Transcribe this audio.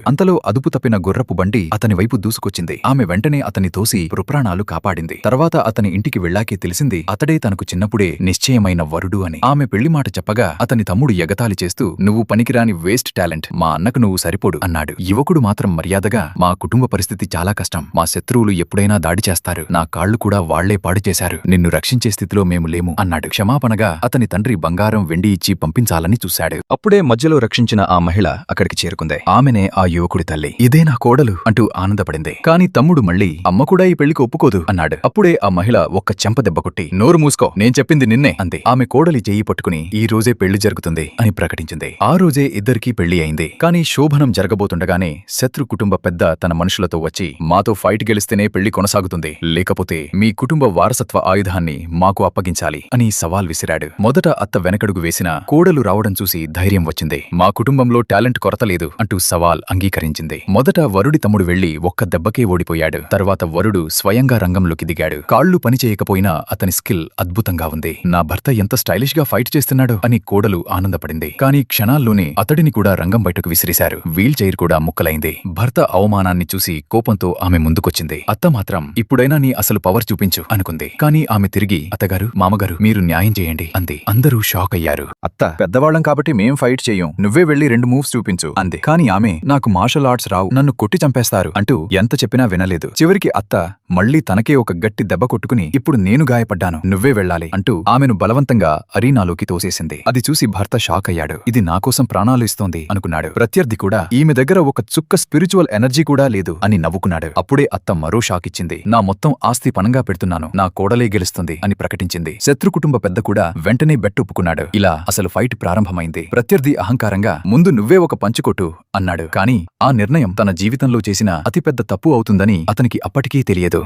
అంతలో అదుపు తప్పిన గుర్రపు బండి అతని వైపు దూసుకొచ్చింది. ఆమె వెంటనే అతన్ని తోసి ప్రాణాలు కాపాడింది. తర్వాత అతని ఇంటికి వెళ్ళాకే తెలిసింది అతడే తనకు చిన్నప్పుడే నిశ్చయమైన వరుడు అని. ఆమె పెళ్లి మాట చెప్పగా అతని తమ్ముడు ఎగతాళి చేస్తూ, "నువ్వు పనికిరాని వేస్ట్ టాలెంట్, మా అన్నకు నువ్వు సరిపోడు" అన్నాడు. యువకుడు మాత్రం మర్యాదగా, "మా కుటుంబ పరిస్థితి చాలా కష్టం. మా శత్రువులు ఎప్పుడైనా దాడి చేస్తారు. నా కాళ్లు కూడా వాళ్లే పాడు చేశారు. నిన్ను రక్షించే స్థితిలో మేము లేము" అన్నాడు. క్షమాపణగా అతని తండ్రి బంగారం వెండి ఇచ్చి పంపించాలని చూశాడు. అప్పుడే మధ్యలో రక్షించిన ఆ మహిళ అక్కడికి చేరుకుంది. ఆమెనే ఆ యువకుడి తల్లి. "ఇదే నా కోడలు" అంటూ ఆనందపడింది. కాని తమ్ముడు మళ్ళీ, "అమ్మ కూడా ఈ పెళ్లికి ఒప్పుకోదు" అన్నాడు. అప్పుడే ఆ మహిళ ఒక్క చెంప దెబ్బ కొట్టి, "నోరు మూసుకో, నేను చెప్పింది నిన్నే" అంది. ఆమె కోడలి చెయ్యి పట్టుకుని, "ఈ రోజే పెళ్లి జరుగుతుంది" అని ప్రకటించింది. ఆ రోజే ఇద్దరికీ పెళ్లి అయింది. కాని శోభనం జరగబోతుండగానే శత్రు కుటుంబ పెద్ద తన మనుషులతో వచ్చి, "మాతో ఫైట్ గెలిస్తేనే పెళ్లి కొనసాగుతుంది, లేకపోతే మీ కుటుంబ వారసత్వ ఆయుధాన్ని మాకు అప్పగించాలి" అని సవాల్ విసిరాడు. మొదట అత్త వెనకడుగు వేసినా కోడలు రావడం చూసి ధైర్యం వచ్చింది. "మా కుటుంబంలో టాలెంట్ కొరత లేదు" అంటూ సవాల్ అంగీకరించింది. మొదట వరుడి తమ్ముడు వెళ్లి ఒక్క దెబ్బకే ఓడిపోయాడు. తర్వాత వరుడు స్వయంగా రంగంలోకి దిగాడు. కాళ్లు పనిచేయకపోయినా అతని స్కిల్ అద్భుతంగా ఉంది. "నా భర్త ఎంత స్టైలిష్ గా ఫైట్ చేస్తున్నాడో" అని కోడలు ఆనందపడింది. కాని క్షణాల్లోనే అతడిని కూడా రంగం బయటకు విసిరేశారు. వీల్ చైర్ కూడా ముక్కలైంది. భర్త అవమానాన్ని చూసి కోపంతో ఆమె ముందుకొచ్చింది. అత్త మాత్రం, "ఇప్పుడైనా నీ అసలు పవర్ చూపించు" అనుకుంది. కాని ఆమె తిరిగి, "అత్తగారు, మామగారు, మీరు న్యాయం చేయండి" అంది. అందరూ షాక్ అయ్యారు. "అత్త, పెద్దవాళ్ళం కాబట్టి మేం ఫైట్ చెయ్యం, నువ్వే వెళ్లి 2 మూవ్స్ చూపించు" అంది. కాని ఆమె, "నాకు మార్షల్ ఆర్ట్స్ రావు, నన్ను కొట్టి చంపేస్తారు" అంటూ ఎంత చెప్పినా వినలేదు. చివరికి అత్త మళ్లీ తనకే ఒక గట్టి దెబ్బ కొట్టుకుని, "ఇప్పుడు నేను గాయపడ్డాను, నువ్వే వెళ్ళాలి" అంటూ ఆమెను బలవంతంగా అరీనాలోకి తోసేసింది. అది చూసి భర్త షాక్ అయ్యాడు. "ఇది నాకోసం ప్రాణాలు ఇస్తోంది" అనుకున్నాడు. ప్రత్యర్థి కూడా, "ఈమె దగ్గర ఒక చుక్క స్పిరిచువల్ ఎనర్జీ కూడా లేదు" అని నవ్వుకున్నాడు. అప్పుడే అత్త మరో షాక్ ఇచ్చింది. "నా మొత్తం ఆస్తి పనంగా పెడుతున్నాను, నా కోడలే గెలుస్తుంది" అని ప్రకటించింది. శత్రు కుటుంబ పెద్ద కూడా వెంటనే బెట్ ఒప్పుకున్నాడు. ఇలా అసలు ఫైట్ ప్రారంభమైంది. ప్రత్యర్థి అహంకారంగా, "ముందు నువ్వే ఒక పంచు కొట్టు" అన్నాడు. కాని ఆ నిర్ణయం తన జీవితంలో చేసిన అతిపెద్ద తప్పు అవుతుందని అతనికి అప్పటికీ తెలియదు.